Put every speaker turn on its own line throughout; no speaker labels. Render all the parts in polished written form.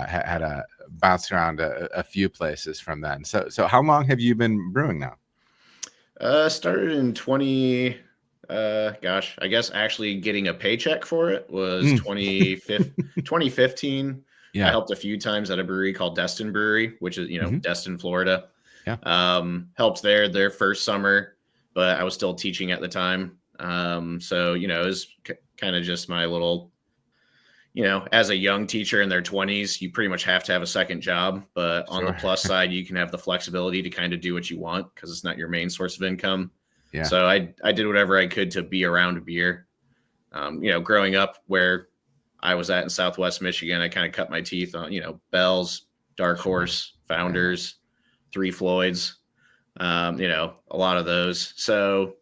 had a bounce around a few places from then. So how long have you been brewing now?
Started in 20, gosh, I guess actually getting a paycheck for it was 2015. I
Yeah.
helped a few times at a brewery called Destin Brewery, which is, Destin, Florida.
Yeah.
Helped their first summer, but I was still teaching at the time. So, it was kind of just my little, as a young teacher in their 20s, you pretty much have to have a second job. But on the
Sure.
plus side, you can have the flexibility to kind of do what you want because it's not your main source of income.
Yeah.
So I did whatever I could to be around beer. Growing up where I was at in Southwest Michigan, I kind of cut my teeth on, Bell's, Dark Horse, Founders, Three Floyds, a lot of those. So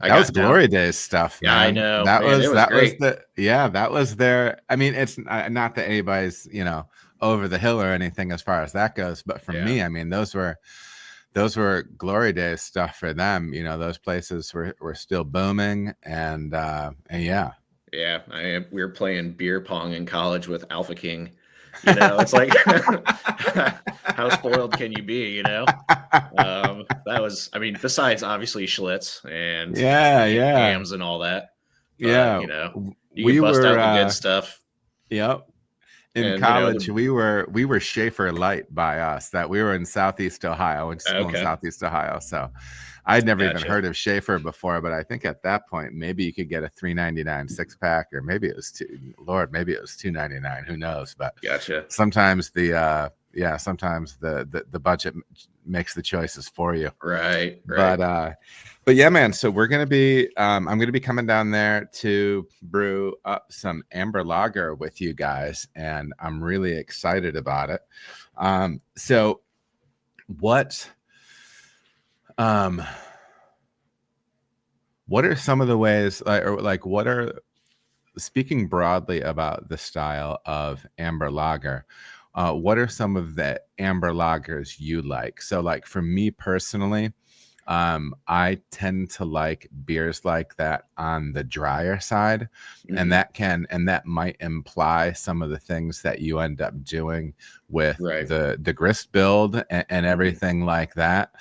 that was Glory Days stuff, man.
Yeah, I know.
That
was
great. That was their. I mean, it's not that anybody's over the hill or anything as far as that goes, but for me, I mean, those were Glory Days stuff for them. Those places were still booming, and yeah.
Yeah, we were playing beer pong in college with Alpha King. It's like how spoiled can you be? That was, besides obviously Schlitz and hams and all that. But, you can bust out the good stuff.
Yep. In college, we were Schaefer Light by us. That we were in Southeast Ohio, went to school in Southeast Ohio. So I'd never even heard of Schaefer before, but I think at that point maybe you could get a $3.99 6-pack, or maybe it was maybe it was $2.99. Who knows? But sometimes the budget makes the choices for you.
Right.
But yeah, man. So we're gonna be I'm gonna be coming down there to brew up some amber lager with you guys, and I'm really excited about it. So what are some of the ways, what are, speaking broadly about the style of amber lager, what are some of the amber lagers you like? So like for me personally, I tend to like beers like that on the drier side, and that might imply some of the things that you end up doing with the grist build and everything like that.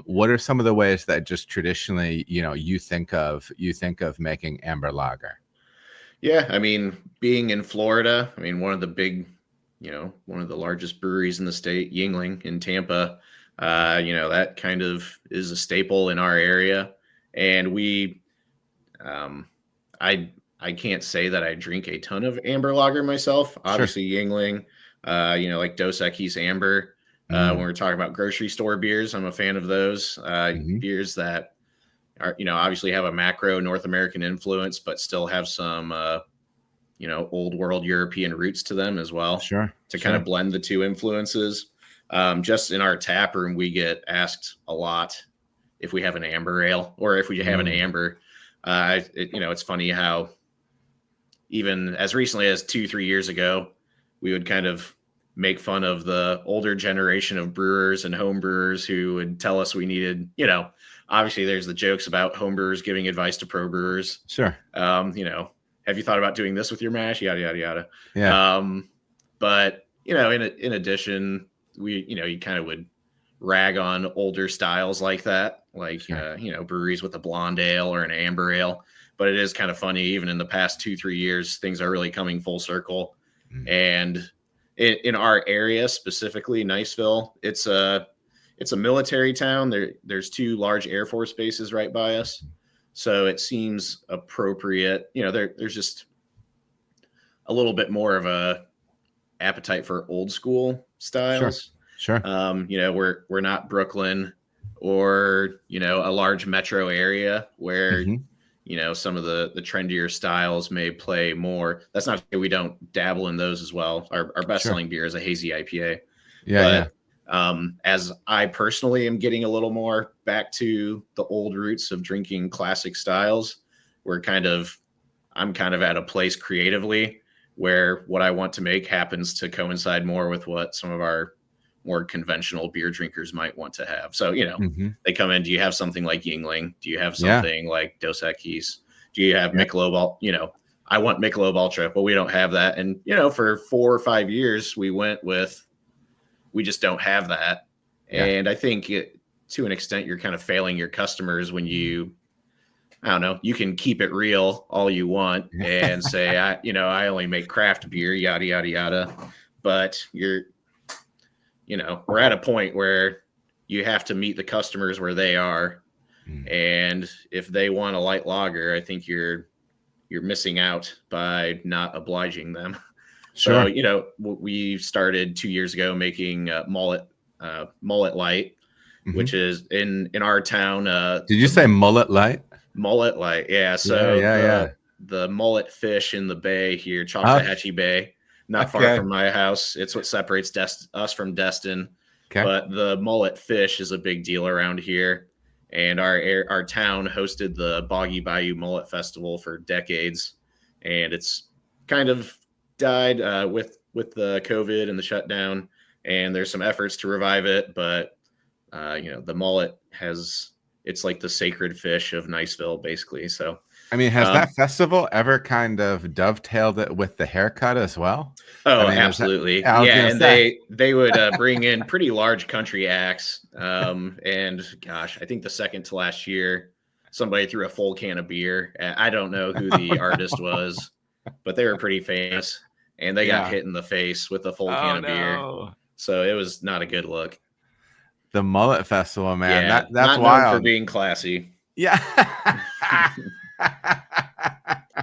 What are some of the ways that just traditionally, you think of making amber lager?
Yeah, being in Florida, one of the big, one of the largest breweries in the state, Yuengling in Tampa. That kind of is a staple in our area. And we, I can't say that I drink a ton of amber lager myself. Obviously, Yuengling, like Dos Equis Amber. When we're talking about grocery store beers, I'm a fan of those beers that are, obviously have a macro North American influence, but still have some, old world European roots to them as well. To kind of blend the two influences. Just in our tap room, we get asked a lot if we have an amber ale or if we have an amber. It's funny how even as recently as 2-3 years ago, we would kind of make fun of the older generation of brewers and home brewers who would tell us we needed, obviously there's the jokes about home brewers giving advice to pro brewers. Have you thought about doing this with your mash? Yada, yada, yada.
Yeah.
But, in addition, you kind of would rag on older styles like that, like, breweries with a blonde ale or an amber ale. But it is kind of funny, even in the past 2-3 years, things are really coming full circle. And in our area, specifically Niceville, it's a military town. There's 2 large Air Force bases right by us. So it seems appropriate. There's just a little bit more of a appetite for old school styles. We're not Brooklyn or, a large metro area where, some of the trendier styles may play more. That's not to say we don't dabble in those as well. Our best selling beer is a hazy IPA. As I personally am getting a little more back to the old roots of drinking classic styles, I'm kind of at a place creatively where what I want to make happens to coincide more with what some of our more conventional beer drinkers might want to have. So, they come in, do you have something like Yuengling? Do you have something like Dos Equis? Do you have Michelob? I want Michelob Ultra, but we don't have that. And, for 4 or 5 years, we just don't have that.
Yeah.
And I think to an extent, you're kind of failing your customers when I don't know, you can keep it real all you want and say, I only make craft beer, yada, yada, yada. But we're at a point where you have to meet the customers where they are. And if they want a light lager, I think you're missing out by not obliging them.
Sure.
So, we started 2 years ago making mullet light, which is in our town.
Did you say mullet light?
Mullet light, yeah. So
Yeah.
the mullet fish in the bay here,
Oh,
Choctahatchee Bay, not far
okay.
from my house. It's what separates us from Destin.
Okay.
But the mullet fish is a big deal around here, and our town hosted the Boggy Bayou Mullet Festival for decades, and it's kind of died with the COVID and the shutdown. And there's some efforts to revive it, but the mullet it's like the sacred fish of Niceville, basically. So,
I mean, has that festival ever kind of dovetailed it with the haircut as well?
Oh,
I mean,
absolutely.
Yeah,
and they would bring in pretty large country acts. And gosh, I think the second to last year, somebody threw a full can of beer. I don't know who the artist was, but they were pretty famous, and they got hit in the face with a full can of beer. So it was not a good look.
The Mullet Festival, man.
Yeah,
That's
not
wild.
known for being classy.
Yeah.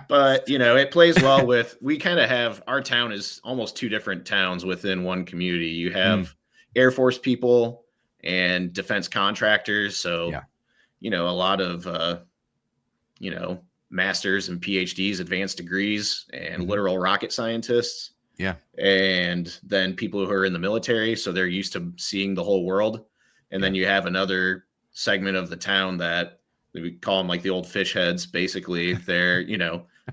But, it plays well with, we kind of have, our town is almost 2 different towns within one community. You have Air Force people and defense contractors. So, a lot of, masters and PhDs, advanced degrees, and literal rocket scientists.
Yeah.
And then people who are in the military. So they're used to seeing the whole world. And then you have another segment of the town that we call them like the old fish heads. Basically, they're,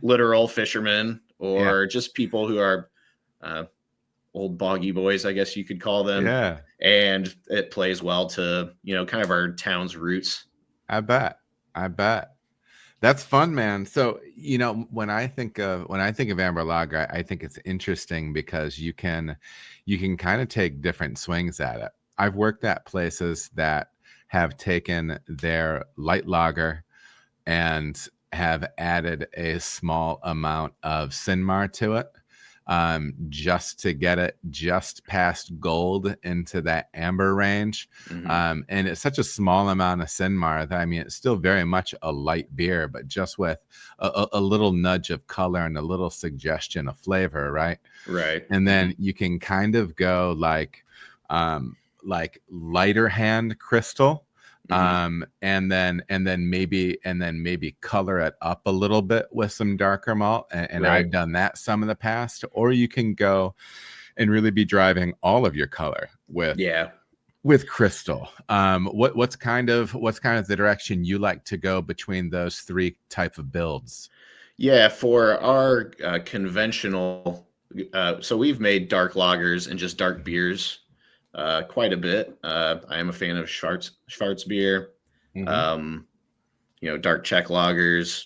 literal fishermen or just people who are old boggy boys, I guess you could call them.
Yeah.
And it plays well to, kind of our town's roots.
I bet. That's fun, man. So, when I think of amber lager, I think it's interesting because you can kind of take different swings at it. I've worked at places that have taken their light lager and have added a small amount of Sinmar to it, just to get it just past gold into that amber range. And it's such a small amount of Sinmar that, I mean, it's still very much a light beer, but just with a little nudge of color and a little suggestion of flavor, right?
Right.
And then you can kind of go like lighter hand crystal, and then maybe color it up a little bit with some darker malt, and I've done that some in the past. Or you can go and really be driving all of your color with crystal. What's kind of the direction you like to go between those 3 type of builds?
Yeah, for our conventional, so we've made dark lagers and just dark beers quite a bit. I am a fan of Schwarzbier, dark Czech lagers.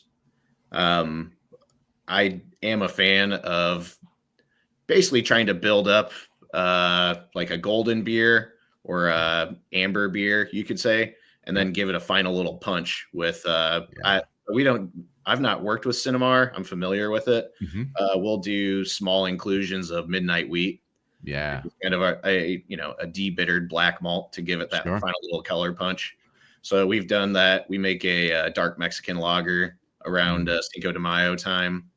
I am a fan of basically trying to build up like a golden beer or a amber beer, you could say, and then give it a final little punch with I've not worked with Sinmar. I'm familiar with it. We'll do small inclusions of midnight wheat.
Yeah.
Kind of a de-bittered black malt to give it that final little color punch. So we've done that. We make a dark Mexican lager around Cinco de Mayo time.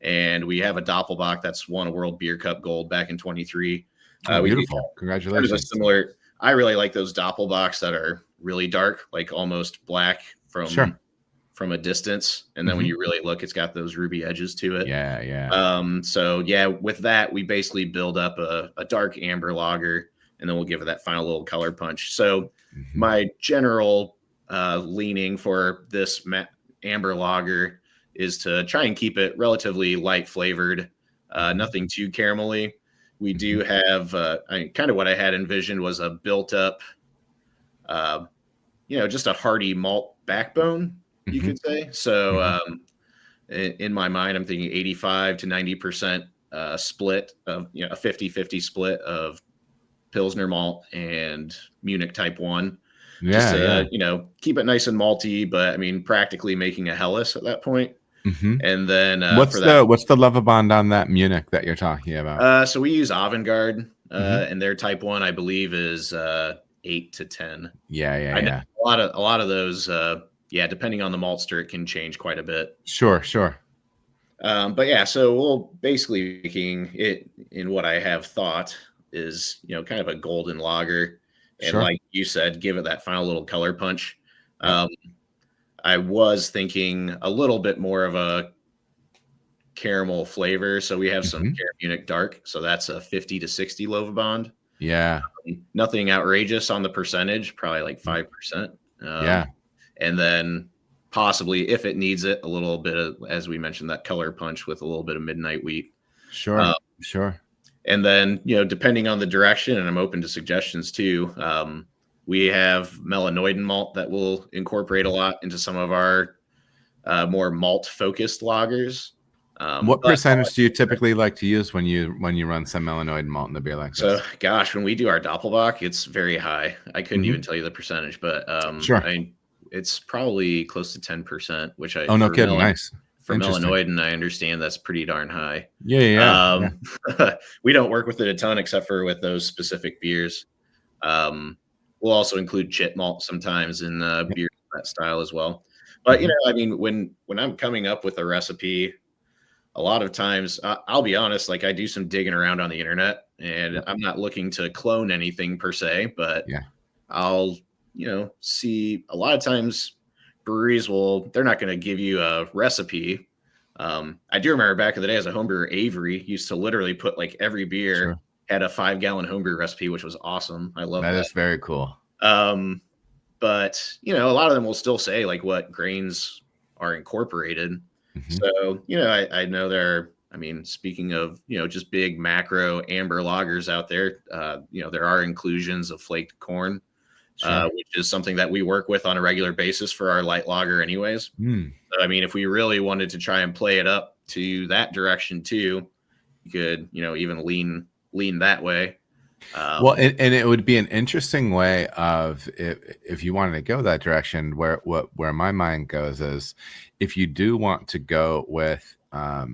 And we have a Doppelbock that's won a World Beer Cup gold back in 23.
Beautiful. Congratulations.
Similar. I really like those Doppelbocks that are really dark, like almost black from a distance. And then when you really look, it's got those ruby edges to it. So with that, we basically build up a dark amber lager, and then we'll give it that final little color punch. So my general leaning for this amber lager is to try and keep it relatively light flavored, nothing too caramelly. We do have kind of what I had envisioned was a built up, just a hearty malt backbone, you could say. So in my mind, I'm thinking 85 to 90% split of, you know, a 50-50 split of Pilsner malt and Munich Type 1. Just
Yeah,
to,
yeah.
you know, keep it nice and malty, but I mean, practically making a Helles at that point. And then for that,
What's the level bond on that Munich that you're talking about?
so we use Avant-Garde, and their Type 1, I believe, is 8 to 10.
Yeah, yeah,
I know
yeah.
a lot of those, yeah, depending on the maltster, it can change quite a bit.
Sure, sure.
But yeah, so we'll basically making it in what I have thought is, you know, kind of a golden lager. And
Sure.
like you said, give it that final little color punch.
Yep.
I was thinking a little bit more of a caramel flavor. So we have some Munich Dark. So that's a 50 to 60 Lovibond.
Yeah.
Nothing outrageous on the percentage, probably like 5%.
Yeah.
And then possibly, if it needs it, a little bit of, as we mentioned, that color punch with a little bit of midnight wheat.
Sure. Sure.
And then, you know, depending on the direction, and I'm open to suggestions too, we have melanoidin malt that will incorporate a lot into some of our more malt focused lagers.
What
But
percentage do you typically like to use when you run some melanoid malt in a beer like
so,
this?
gosh, when we do our Doppelbock, it's very high. I couldn't even tell you the percentage, but
Sure.
I mean, it's probably close to 10%, which
Oh, no kidding. Nice.
for
Interesting.
melanoidin, I understand that's pretty darn high.
Yeah, yeah,
We don't work with it a ton except for with those specific beers. We'll also include chit malt sometimes in beer that style as well. But you know, I mean, when I'm coming up with a recipe, a lot of times, I'll be honest, like I do some digging around on the internet, and I'm not looking to clone anything per se, but
yeah.
I'll, you know, see a lot of times breweries they're not going to give you a recipe. I do remember back in the day as a homebrewer, Avery used to literally put like every beer
Sure.
had a 5-gallon homebrew recipe, which was awesome. I love that.
That is very cool.
But you know, a lot of them will still say like what grains are incorporated. So, you know, I know I mean, speaking of, you know, just big macro amber lagers out there, you know, there are inclusions of flaked corn, which is something that we work with on a regular basis for our light lager anyways. So, I mean, if we really wanted to try and play it up to that direction too, you could, you know, even lean that way.
Well, and it would be an interesting way of if you wanted to go that direction. Where my mind goes is if you do want to go with a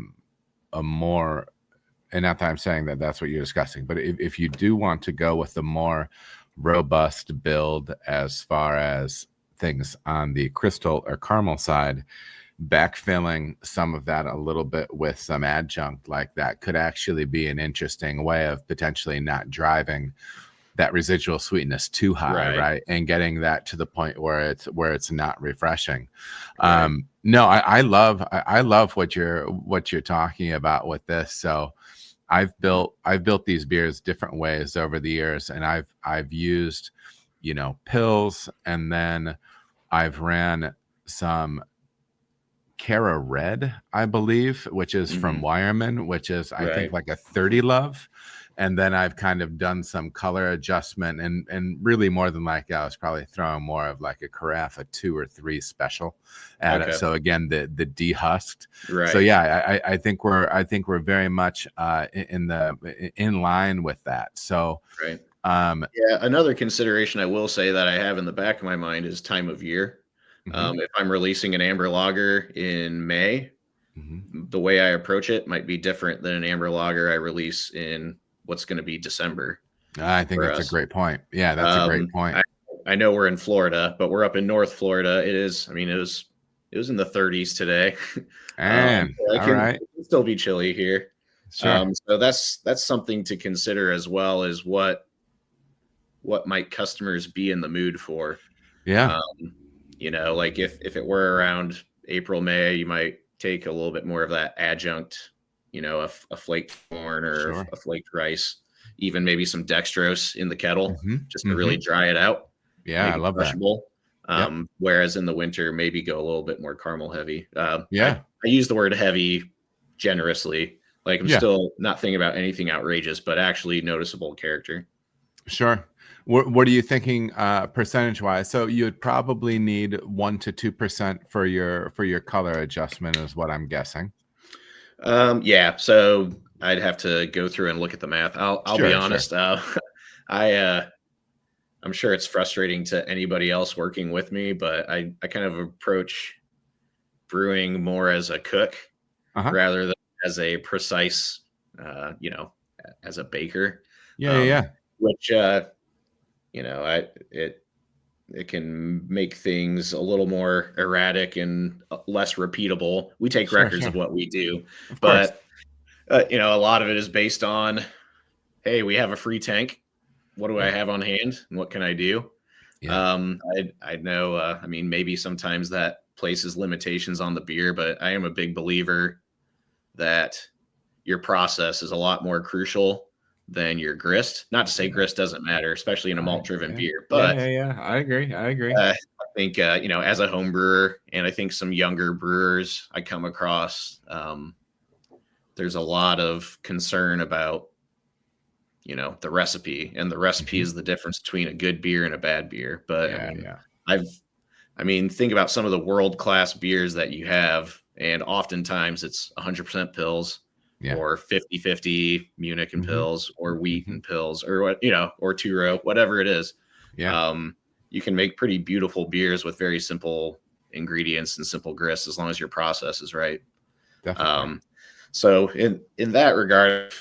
more, and not that I'm saying that that's what you're discussing, but if you do want to go with a more robust build as far as things on the crystal or caramel side, backfilling some of that a little bit with some adjunct like that could actually be an interesting way of potentially not driving that residual sweetness too high, right? And getting that to the point where it's not refreshing. No, I love what you're talking about with this. So I've built these beers different ways over the years, and I've used, you know, pills, and then I've ran some Cara Red, I believe, which is from Wireman, which is I think like a 30 love. And then I've kind of done some color adjustment, and really more than like I was probably throwing more of like a carafe, a 2 or 3 special at it. So again, the dehusked. So yeah, I think we're very much in line with that. So
yeah, another consideration I will say that I have in the back of my mind is time of year. If I'm releasing an amber lager in May, the way I approach it might be different than an amber lager I release in what's going to be December.
I think that's a great point. Yeah, that's a great point.
I know we're in Florida, but we're up in North Florida. It is, I mean, it was in the 30s today.
And
it can still be chilly here. So that's something to consider as well, as what might customers be in the mood for.
Yeah.
You know, like if it were around April, May, you might take a little bit more of that adjunct, you know, a flaked corn or a flaked rice, even maybe some dextrose in the kettle just to really dry it out.
Yeah, I love crushable.
That. Whereas in the winter, maybe go a little bit more caramel heavy.
Yeah.
I use the word heavy generously. Like I'm still not thinking about anything outrageous, but actually noticeable character.
Sure. What are you thinking percentage wise? So you would probably need 1 to 2% for your color adjustment, is what I'm guessing.
Yeah, so I'd have to go through and look at the math. I'll be
Sure, sure.
honest. I I'm sure it's frustrating to anybody else working with me, but I kind of approach brewing more as a cook
Uh-huh.
rather than as a precise, you know, as a baker.
Yeah, yeah,
Um,
yeah.
which you know, it can make things a little more erratic and less repeatable. We take
Sure,
records
sure.
of what we do,
Of course.
but you know, a lot of it is based on, hey, we have a free tank. What do I
Yeah.
have on hand, and what can I do?
Yeah.
I know. I mean, maybe sometimes that places limitations on the beer, but I am a big believer that your process is a lot more crucial than your grist. Not to say
Yeah.
grist doesn't matter, especially in a
I
malt-driven
yeah.
beer,
Yeah,
but
yeah, yeah. I agree. I agree.
I think you know, as a home brewer, and I think some younger brewers I come across, there's a lot of concern about, you know, the recipe, and the recipe
Mhm.
is the difference between a good beer and a bad beer. But
Yeah, yeah.
I've I mean, think about some of the world class beers that you have, and oftentimes it's 100% pills,
Yeah.
or 50-50 Munich and
Mhm.
pills, or wheat
Mhm.
and pills, or what, you know, or two row, whatever it is.
Yeah,
Um, you can make pretty beautiful beers with very simple ingredients and simple grist as long as your process is right.
definitely.
Um, so in that regard,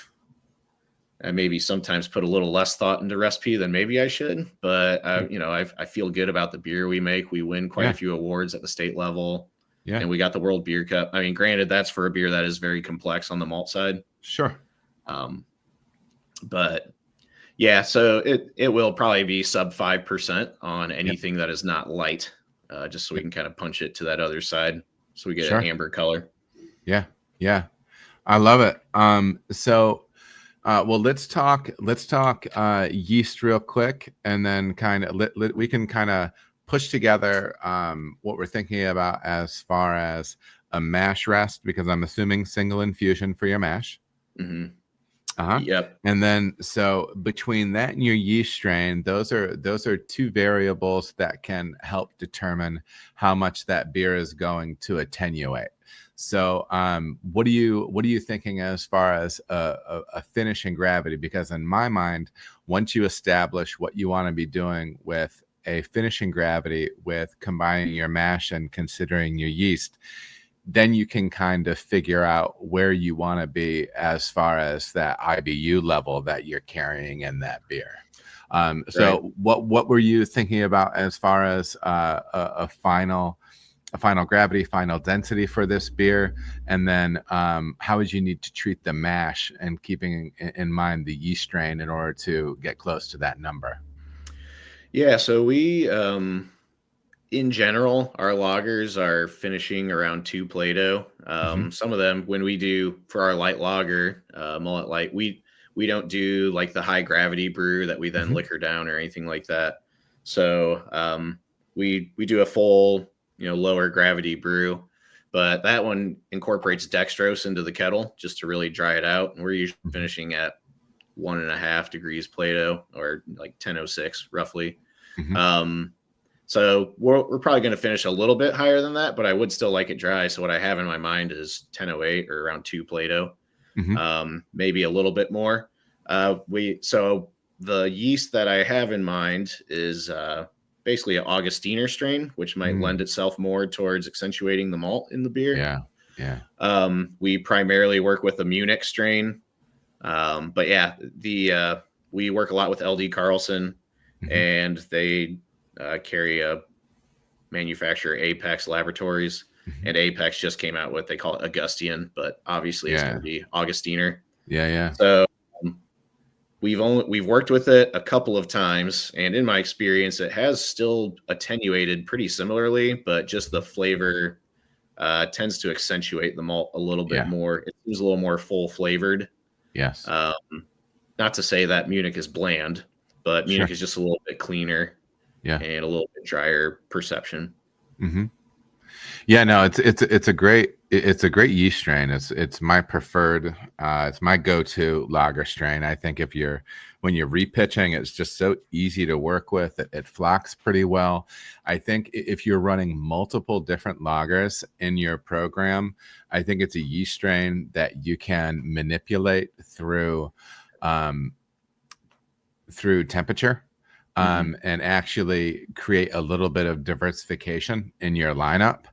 I maybe sometimes put a little less thought into recipe than maybe I should, but
Yeah.
you know, I feel good about the beer we make. We win quite a
Yeah.
few awards at the state level,
Yeah.
and we got the World Beer Cup. I mean, granted, that's for a beer that is very complex on the malt side,
Sure.
um, but yeah, so it will probably be sub 5% on
Yep.
anything that is not light, just so we
Yep.
can kind of punch it to that other side, so we get an
Sure.
amber color.
Yeah. Yeah. I love it. So well, let's talk yeast real quick, and then kind of we can kind of push together what we're thinking about as far as a mash rest, because I'm assuming single infusion for your mash.
Hmm.
Uh-huh.
Yep.
And then so between that and your yeast strain, those are two variables that can help determine how much that beer is going to attenuate. So what are you thinking as far as a finishing gravity? Because in my mind, once you establish what you want to be doing with a finishing gravity with combining your mash and considering your yeast, then you can kind of figure out where you want to be as far as that IBU level that you're carrying in that beer.
Right.
So what were you thinking about as far as a final gravity, final density for this beer, and then how would you need to treat the mash, and keeping in mind the yeast strain in order to get close to that number?
Yeah. So we in general, our lagers are finishing around 2 Plato.
Hmm.
Some of them, when we do for our light lager, Mullet Light, we don't do like the high gravity brew that we then
Hmm.
liquor down or anything like that. So we do a full, you know, lower gravity brew, but that one incorporates dextrose into the kettle just to really dry it out. And we're usually
Hmm.
finishing at 1.5 degrees Plato, or like 1006 roughly.
Hmm.
Um, so we're probably going to finish a little bit higher than that, but I would still like it dry. So what I have in my mind is 1008 or around 2 Plato,
Hmm.
maybe a little bit more. So the yeast that I have in mind is basically an Augustiner strain, which might lend
Mm.
itself more towards accentuating the malt in the beer.
Yeah. Yeah.
We primarily work with the Munich strain, but yeah, the we work a lot with LD Carlson,
Hmm.
and they carry a manufacturer, Apex Laboratories,
Hmm.
and Apex just came out with, they call it Augustian, but obviously it's going
Yeah.
to be Augustiner.
Yeah. Yeah.
So um, we've worked with it a couple of times, and in my experience, it has still attenuated pretty similarly, but just the flavor tends to accentuate the malt a little bit
Yeah.
more. It seems a little more full flavored.
Yes.
Um, Not to say that Munich is bland, but
Sure.
Munich is just a little bit cleaner
Yeah.
and a little bit drier perception.
Hmm. Yeah, no, it's a great yeast strain. It's my preferred, it's my go-to lager strain. I think if you're when you're repitching, it's just so easy to work with. It flocks pretty well. I think if you're running multiple different lagers in your program, I think it's a yeast strain that you can manipulate through temperature, and actually create a little bit of diversification in your lineup.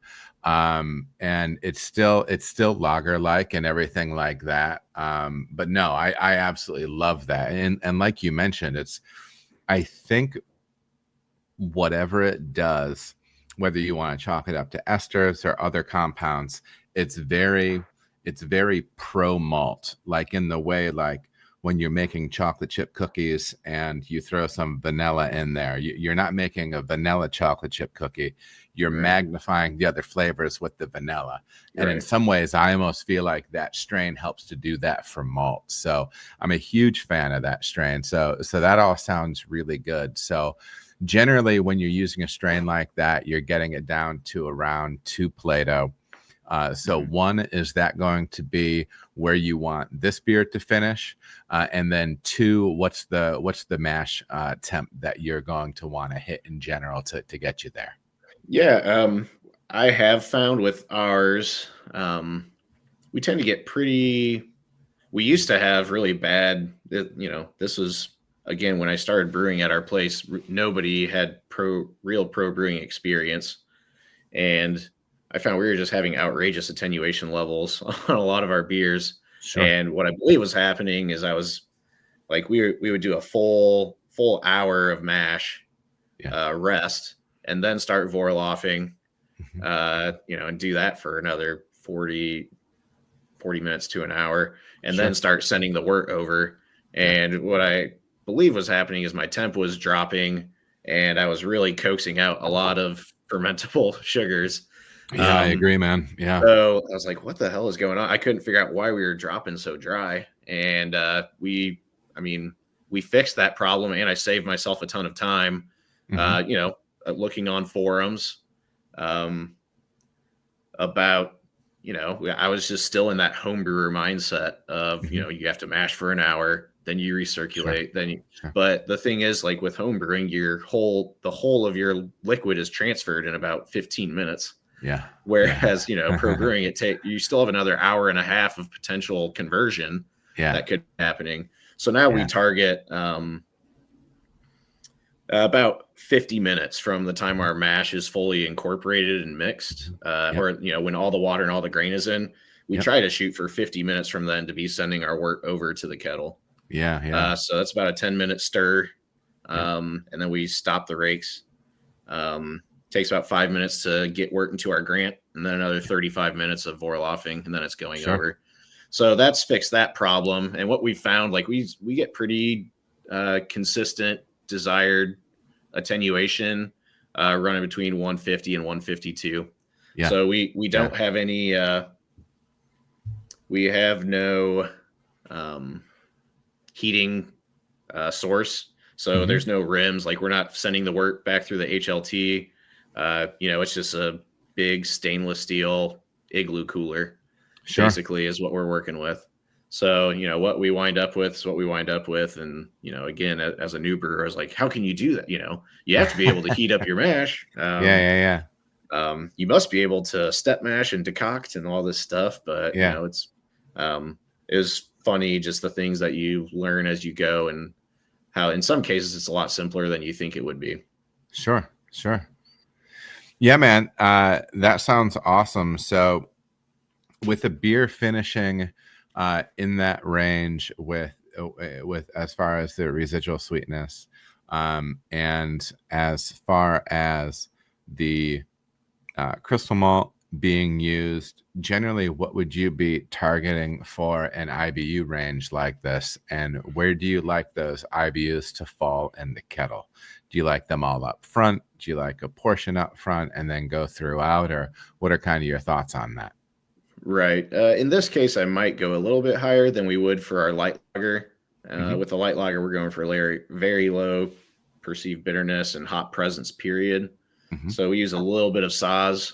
And it's still lager like and everything like that. But no, I absolutely love that. And like you mentioned, I think whatever it does, whether you want to chalk it up to esters or other compounds, it's very pro malt, like in the way, like when you're making chocolate chip cookies and you throw some vanilla in there, you're not making a vanilla chocolate chip cookie. You're magnifying the other flavors with the vanilla. And in some ways, I almost feel like that strain helps to do that for malt. So I'm a huge fan of that strain. So that all sounds really good. So generally, when you're using a strain like that, you're getting it down to around 2 Plato. So one, is that going to be where you want this beer to finish? And then 2, what's the mash temp that you're going to want to hit in general to get you there?
Yeah, I have found with ours, we tend to get we used to have really bad, this was, again, when I started brewing at our place, nobody had real pro brewing experience. And I found we were just having outrageous attenuation levels on a lot of our beers.
Sure.
And what I believe was happening is I was like, we would do a full hour of mash, rest, and then start Vorloffing, and do that for another 40 minutes to an hour, and then start sending the wort over. And what I believe was happening is my temp was dropping, and I was really coaxing out a lot of fermentable sugars.
Yeah, I agree, man. Yeah.
So I was like, what the hell is going on? I couldn't figure out why we were dropping so dry. And we fixed that problem, and I saved myself a ton of time, looking on forums about, I was just still in that home brewer mindset of, you have to mash for an hour, then you recirculate, but the thing is, like with home brewing, the whole of your liquid is transferred in about 15 minutes.
Yeah.
Whereas, pro brewing, you still have another hour and a half of potential conversion that could be happening. So now we target about 50 minutes from the time our mash is fully incorporated and mixed, or, when all the water and all the grain is in, we try to shoot for 50 minutes from then to be sending our wort over to the kettle. So that's about a 10-minute stir. And then we stop the rakes. Takes about 5 minutes to get wort into our grant, and then another 35 minutes of Vorloffing, and then it's going over. So that's fixed that problem. And what we found, like we get pretty consistent desired attenuation, running between 150 and 152. So we don't have any, we have no heating source. So there's no rims. Like, we're not sending the wort back through the HLT. It's just a big stainless steel igloo cooler, basically, is what we're working with. So, what we wind up with is what we wind up with. And, again, as a new brewer, I was like, how can you do that? You have to be able to heat up your mash. You must be able to step mash and decoct and all this stuff. But, it was funny, just the things that you learn as you go, and how in some cases it's a lot simpler than you think it would be.
Sure. Yeah, man. That sounds awesome. So with the beer finishing in that range with as far as the residual sweetness, and as far as the crystal malt being used, generally, what would you be targeting for an IBU range like this? And where do you like those IBUs to fall in the kettle? Do you like them all up front? Do you like a portion up front and then go throughout? Or what are kind of your thoughts on that?
Right. In this case, I might go a little bit higher than we would for our light lager. With the light lager, we're going for very, very low perceived bitterness and hop presence, period. So we use a little bit of Saaz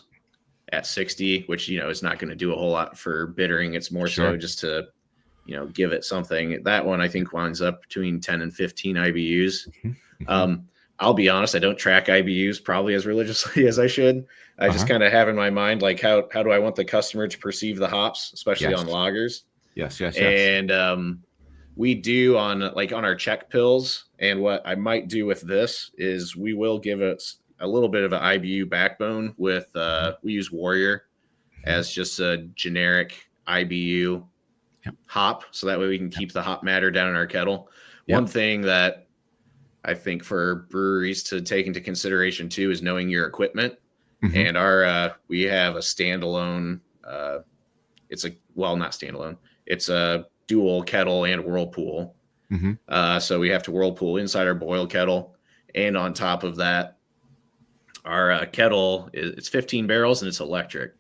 at 60, which, is not going to do a whole lot for bittering. It's more so just to, give it something. That one I think winds up between 10 and 15 IBUs. I'll be honest, I don't track IBUs probably as religiously as I should. I just kind of have in my mind, like, how do I want the customer to perceive the hops, especially on lagers?
Yes.
And we do on our check pills. And what I might do with this is we will give it a little bit of an IBU backbone with, we use Warrior as just a generic IBU hop. So that way we can keep the hop matter down in our kettle. One thing that I think for breweries to take into consideration too is knowing your equipment. And we have a standalone, not standalone. It's a dual kettle and whirlpool. So we have to whirlpool inside our boil kettle. And on top of that, our kettle, it's 15 barrels and it's electric.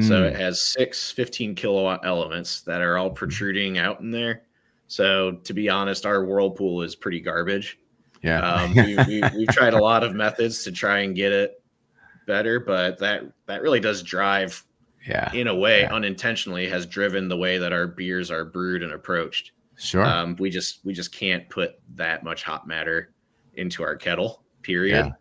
So it has 6 15 kilowatt elements that are all protruding out in there. So to be honest, our whirlpool is pretty garbage. We've tried a lot of methods to try and get it better, but that really does drive, in a way, unintentionally has driven the way that our beers are brewed and approached.
Sure.
We just can't put that much hop matter into our kettle, period.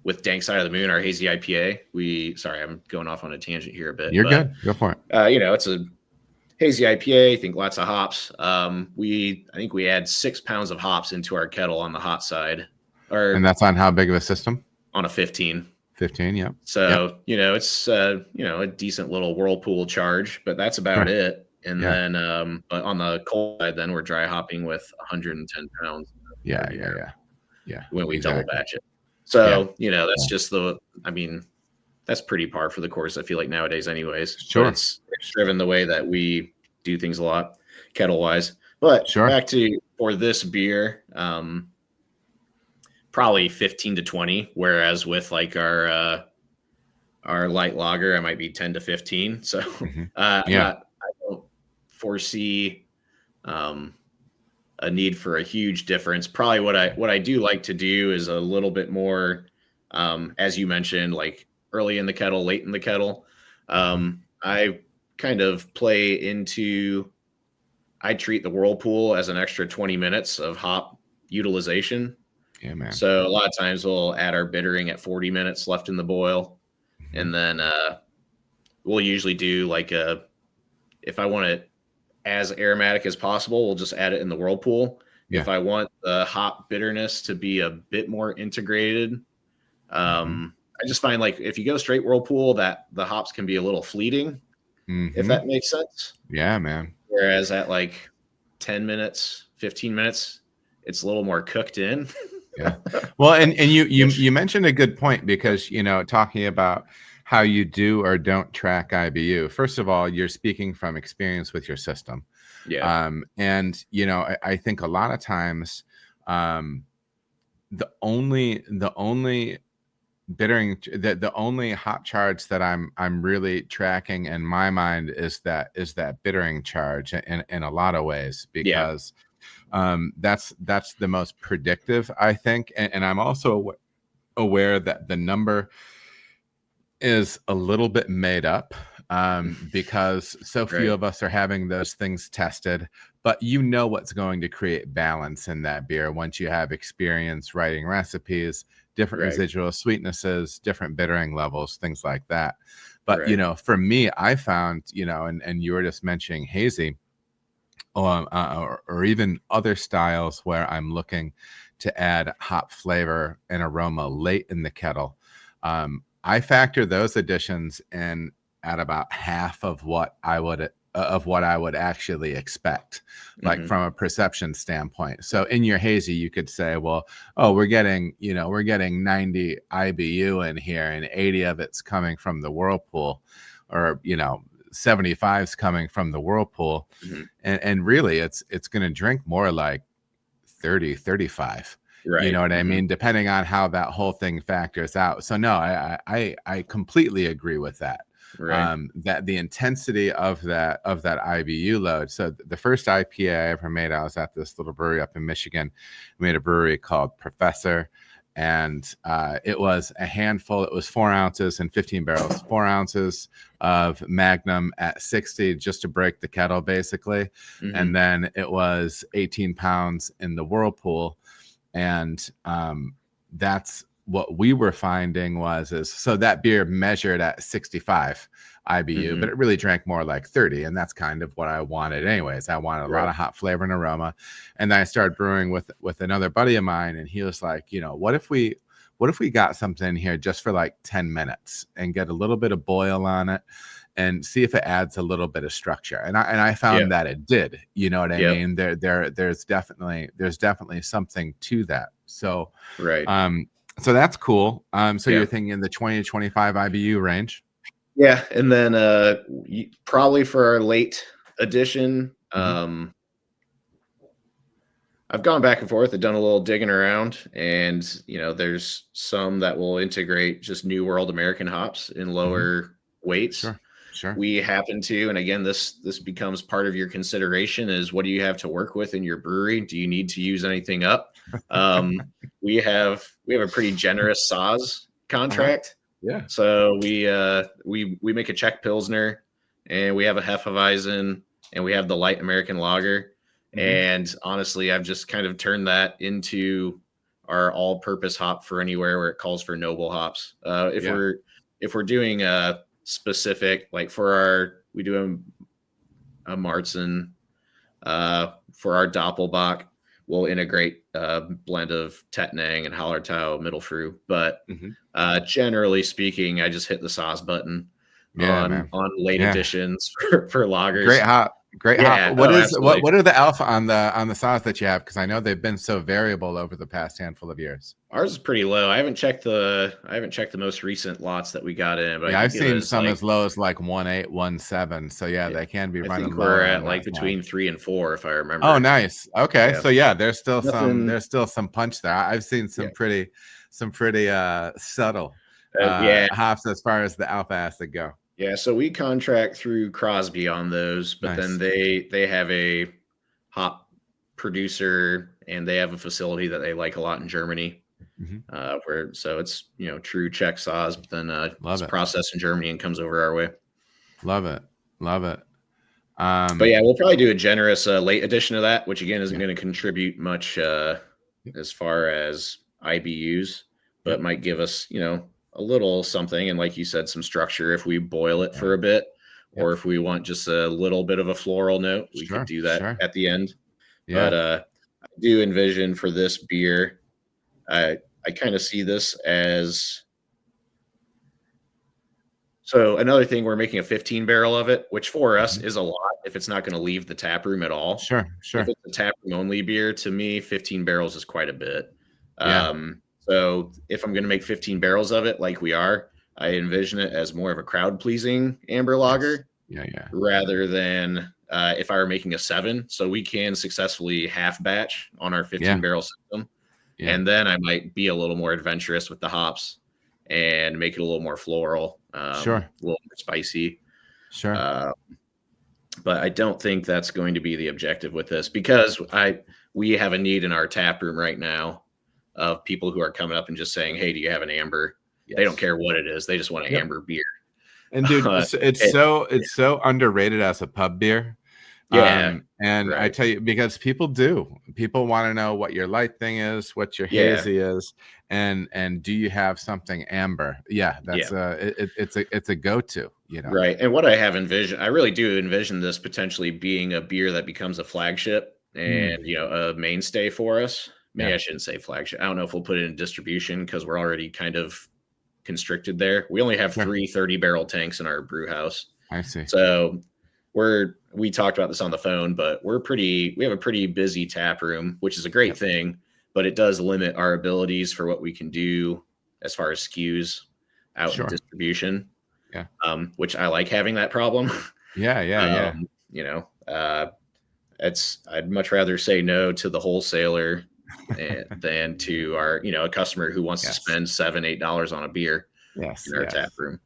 With Dank Side of the Moon, our hazy IPA, sorry, I'm going off on a tangent here a bit.
You're good. Go for it.
It's a hazy IPA, I think lots of hops. I think we add 6 pounds of hops into our kettle on the hot side.
And that's on how big of a system?
On a 15.
15, yeah.
So, it's, a decent little whirlpool charge, but that's about it. And then, but on the cold side, then we're dry hopping with 110 pounds.
Yeah.
When we double batch it. So, that's just that's pretty par for the course, I feel like, nowadays anyways.
Sure.
But it's driven the way that we do things a lot kettle wise. But back to, for this beer, probably 15 to 20, whereas with like our light lager, I might be 10 to 15. So I don't foresee a need for a huge difference. Probably what I do like to do is a little bit more, as you mentioned, like early in the kettle, late in the kettle. I kind of play into, I treat the whirlpool as an extra 20 minutes of hop utilization.
Yeah, man.
So a lot of times we'll add our bittering at 40 minutes left in the boil. And then we'll usually do if I want it as aromatic as possible, we'll just add it in the whirlpool. If I want the hop bitterness to be a bit more integrated, I just find if you go straight whirlpool, that the hops can be a little fleeting, if that makes sense.
Yeah, man.
Whereas at 10 minutes, 15 minutes, it's a little more cooked in.
Yeah. Well, and you mentioned a good point, because, talking about how you do or don't track IBU. First of all, you're speaking from experience with your system.
Yeah.
And, I think a lot of times, the only bittering, the only hop charge that I'm really tracking in my mind is that bittering charge in a lot of ways, because that's the most predictive, I think. And I'm also aware that the number is a little bit made up, because so few of us are having those things tested. But what's going to create balance in that beer once you have experience writing recipes, different residual sweetnesses, different bittering levels, things like that. But for me, I found, and you were just mentioning hazy, or even other styles where I'm looking to add hop flavor and aroma late in the kettle. I factor those additions in at about half of what I would actually expect, from a perception standpoint. So in your hazy, you could say, well, we're getting 90 IBU in here, and 80 of it's coming from the whirlpool, or 75's coming from the whirlpool. And really it's going to drink more like 30, 35. Right. You know what I mean? Depending on how that whole thing factors out. So no, I completely agree with that. Right. That the intensity of that IBU load. So the first IPA I ever made, I was at this little brewery up in Michigan. We made a brewery called Professor, and it was a handful. It was 4 ounces and 15 barrels. 4 ounces of Magnum at 60 just to break the kettle, basically, and then it was 18 pounds in the Whirlpool, and that's what we were finding is so that beer measured at 65 IBU, but it really drank more like 30, and that's kind of what I wanted anyways. I wanted a lot of hop flavor and aroma. And then I started brewing with another buddy of mine, and he was like, what if we got something here just for like 10 minutes and get a little bit of boil on it and see if it adds a little bit of structure. And I found that it did. You know what I mean? There's definitely something to that. So so that's cool. So you're thinking in the 20 to 25 IBU range?
Yeah, and then probably for our late edition, I've gone back and forth. I've done a little digging around, and there's some that will integrate just New World American hops in lower weights.
Sure.
We happen to, and again, this becomes part of your consideration is what do you have to work with in your brewery? Do you need to use anything up? We have a pretty generous Saaz contract.
Yeah.
So we make a Czech Pilsner, and we have a Hefeweizen, and we have the light American lager. And honestly, I've just kind of turned that into our all-purpose hop for anywhere where it calls for noble hops. If we're doing a specific, like we do a Marzen for our Doppelbock, we'll integrate a blend of Tettnang and Hallertau Mittelfru. But generally speaking, I just hit the Saaz button on late editions for lagers.
Great hop. What are the alpha on the Saaz that you have? Because I know they've been so variable over the past handful of years.
Ours is pretty low. I haven't checked the most recent lots that we got in, but
I've seen some as low as like 1.8, 1.7. So they can be running.
I think we're at like between 3 and 4, if I remember.
Oh, nice. Okay, so there's still some punch there. I've seen some pretty subtle hops as far as the alpha acid go.
Yeah, so we contract through Crosby on those, but then they have a hop producer, and they have a facility that they like a lot in Germany, so it's true Czech Saaz, but then it's processed in Germany and comes over our way.
Love it.
But we'll probably do a generous late edition of that, which again isn't going to contribute much as far as IBUs, but might give us a little something, and like you said, some structure if we boil it for a bit, or if we want just a little bit of a floral note, we could do that at the end. But I do envision for this beer, I kind of see this as, so another thing, we're making a 15 barrel of it, which for us is a lot if it's not going to leave the tap room at all.
Sure.
If it's a tap room only beer, to me 15 barrels is quite a bit. So if I'm going to make 15 barrels of it like we are, I envision it as more of a crowd-pleasing amber lager rather than if I were making a 7. So we can successfully half batch on our 15-barrel system. And then I might be a little more adventurous with the hops and make it a little more floral, a little more spicy. But I don't think that's going to be the objective with this, because we have a need in our tap room right now of people who are coming up and just saying, hey, do you have an amber? They don't care what it is. They just want an amber beer.
And dude, it's so underrated as a pub beer. I tell you, because people want to know what your light thing is, what your hazy is, and do you have something amber? It's a go-to,
Right. And what I have envisioned, I really do envision this potentially being a beer that becomes a flagship and a mainstay for us. Maybe I shouldn't say flagship. I don't know if we'll put it in distribution because we're already kind of constricted there. We only have 3 30-barrel tanks in our brew house.
I see.
So we talked about this on the phone, but we have a pretty busy tap room, which is a great thing, but it does limit our abilities for what we can do as far as SKUs out in distribution. Which I like having that problem. I'd much rather say no to the wholesaler than to our, a customer who wants to spend $7-8 on a beer in our tap room.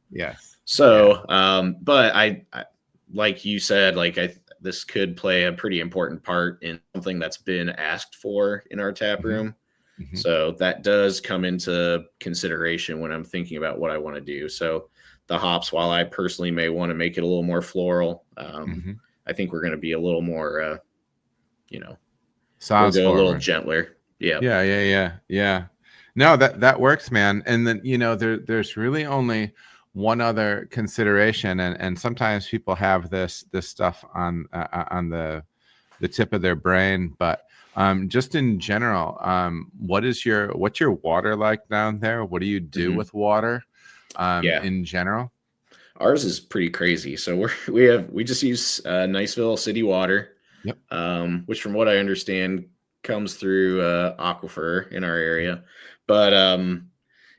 So, but I like you said, this could play a pretty important part in something that's been asked for in our tap room.
Mm-hmm.
So that does come into consideration when I'm thinking about what I want to do. So the hops, while I personally may want to make it a little more floral,
Mm-hmm.
I think we're going to be a little more, you know, we'll
Sounds
go a little
forward.
gentler. Yeah.
Yeah. No, that works, man. And then, there's really only one other consideration, and sometimes people have this stuff on the tip of their brain, but just in general, what's your water like down there? What do you do
Mm-hmm.
with water
Yeah.
in general?
Ours is pretty crazy. So we just use Niceville city water,
Yep.
which from what I understand comes through aquifer in our area, but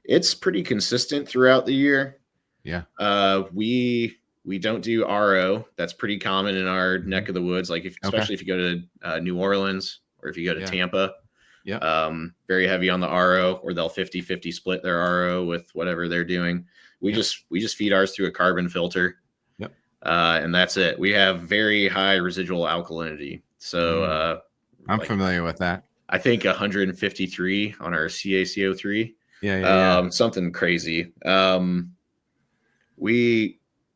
it's pretty consistent throughout the year.
Yeah.
We don't do RO. That's pretty common in our
Mm-hmm.
neck of the woods. Like
Okay.
especially if you go to New Orleans or if you go to
Yeah.
Tampa,
Yep.
very heavy on the RO, or they'll 50-50 split their RO with whatever they're doing. We
Yep.
just feed ours through a carbon filter.
Yep.
And that's it. We have very high residual alkalinity. So
I'm
like
familiar with that.
I think 153 on our CaCO3.
Yeah.
Something crazy.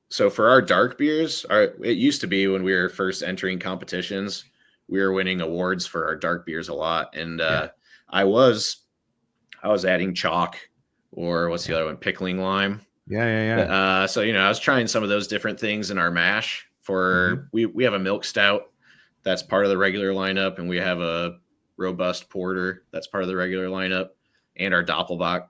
So for our dark beers, it used to be when we were first entering competitions, we were winning awards for our dark beers a lot. And
Yeah.
I was adding chalk, or what's the other one? Pickling lime.
Yeah.
So I was trying some of those different things in our mash.
Mm-hmm.
We have a milk stout that's part of the regular lineup, and we have a robust porter that's part of the regular lineup, and our Doppelbock,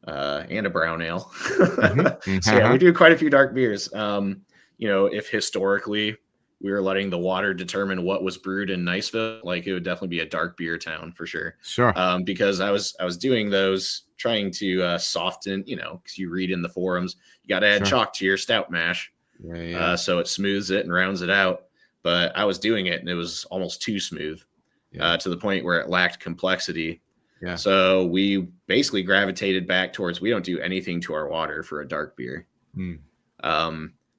and a brown ale.
Mm-hmm.
So yeah, we do quite a few dark beers. If historically we were letting the water determine what was brewed in Niceville, like it would definitely be a dark beer town for sure.
Sure.
Because I was doing those, trying to soften, because you read in the forums, you got to add chalk to your stout mash, so it smooths it and rounds it out. But I was doing it and it was almost too smooth, to the point where it lacked complexity.
Yeah.
So we basically gravitated back towards, we don't do anything to our water for a dark beer.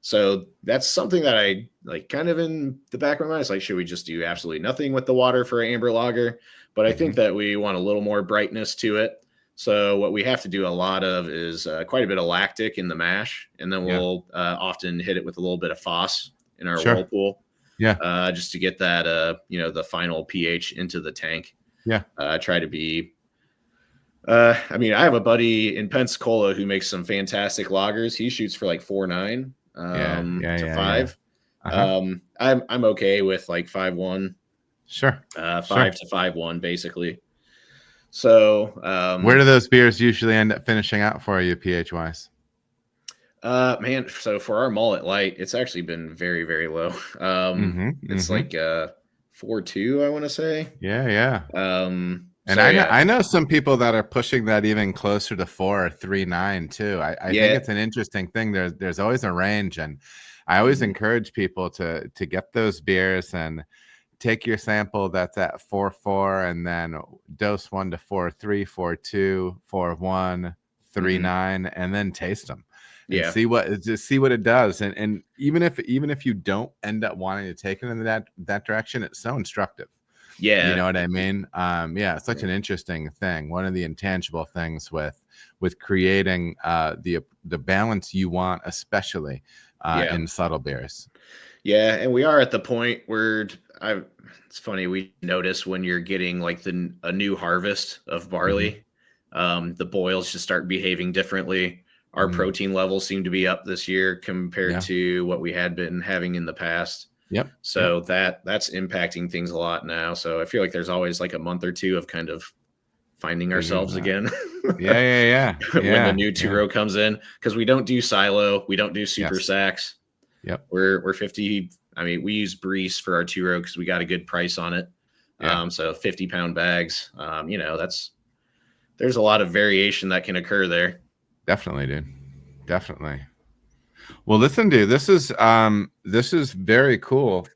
So that's something that I like, kind of in the back of my mind. It's like, should we just do absolutely nothing with the water for an amber lager? But I think that we want a little more brightness to it. So what we have to do a lot of is quite a bit of lactic in the mash, and then we'll often hit it with a little bit of Foss in our whirlpool.
Yeah.
Just to get that, the final pH into the tank.
Yeah.
Try to be. I have a buddy in Pensacola who makes some fantastic lagers. He shoots for like 4.9 to 5. I'm okay with like 5.1.
Sure.
5 to 5.1 basically. So
where do those beers usually end up finishing out for you, pH wise?
So for our mullet light, it's actually been very, very low. It's like 4.2, I want to say.
Yeah. And
So,
I know some people that are pushing that even closer to 4 or 3.9 too. I think it's an interesting thing. There's always a range, and I always encourage people to get those beers and take your sample that's at 4.4 and then dose 1 to 4.3, 4.2, 4.1, 3.9, and then taste them and see what it does. And even if you don't end up wanting to take it in that direction, it's so instructive.
Yeah.
You know what I mean? It's such an interesting thing. One of the intangible things with creating the balance you want, especially in subtle beers.
Yeah, and we are at the point where it's funny, we notice when you're getting like a new harvest of barley, the boils just start behaving differently. Our protein levels seem to be up this year compared to what we had been having in the past. So that's impacting things a lot now. So I feel like there's always like a month or two of kind of finding ourselves again. When the new two-row comes in, because we don't do silo, we don't do super sacks. We're 50. We use Breeze for our two-row because we got a good price on it. So 50-pound bags. There's a lot of variation that can occur there.
Definitely, dude. Definitely. Well, listen, dude, this is very cool.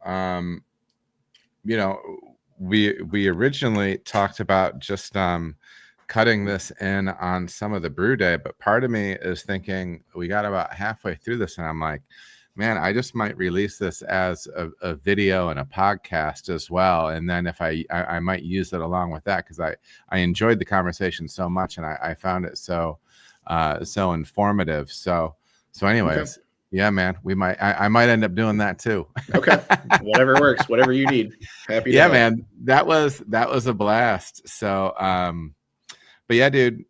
We originally talked about just cutting this in on some of the brew day, but part of me is thinking we got about halfway through this, and I'm like, Man, I just might release this as a video and a podcast as well. And then if I might use it along with that, because I enjoyed the conversation so much, and I found it so informative. So anyways, yeah, man, I might end up doing that too.
Okay. Whatever works, whatever you need. Happy to help.
Man, that was a blast. So but yeah, dude,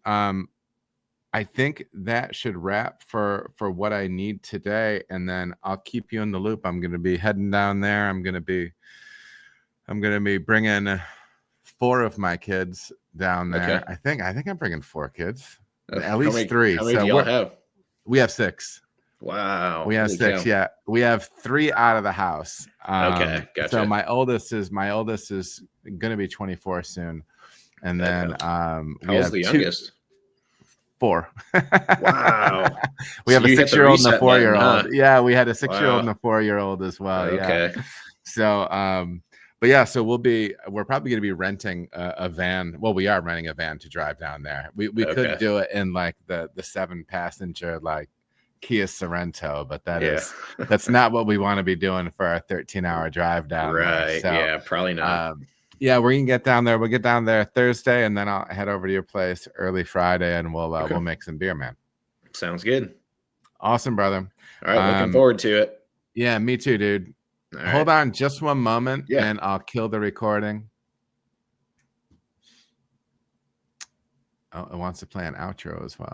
I think that should wrap for what I need today, and then I'll keep you in the loop. I'm going to be heading down there. I'm going to be bringing 4 of my kids down there. I think I'm bringing 4 kids, at least 3.
How many do y'all have?
We have 6.
Wow.
We have 6. Cow. Yeah, we have 3 out of the house.
Okay, gotcha.
So my oldest is going to be 24 soon, and then
how's the youngest?
4.
Wow.
We have a 6-year-old and a 4-year-old. Huh? Yeah, we had a 6-year-old and a 4-year-old as well.
Okay.
Yeah. So but yeah, so we're probably going to be renting a van. Well, we are renting a van to drive down there. We could do it in like the 7-passenger like Kia Sorento, but that's not what we want to be doing for our 13-hour drive down there.
Right. So, yeah, probably not.
Yeah, we're gonna get down there. We'll get down there Thursday, and then I'll head over to your place early Friday, and we'll make some beer, man.
Sounds good.
Awesome, brother.
All right, looking forward to it.
Yeah, me too, dude. Hold on just one moment, and I'll kill the recording. Oh, it wants to play an outro as well.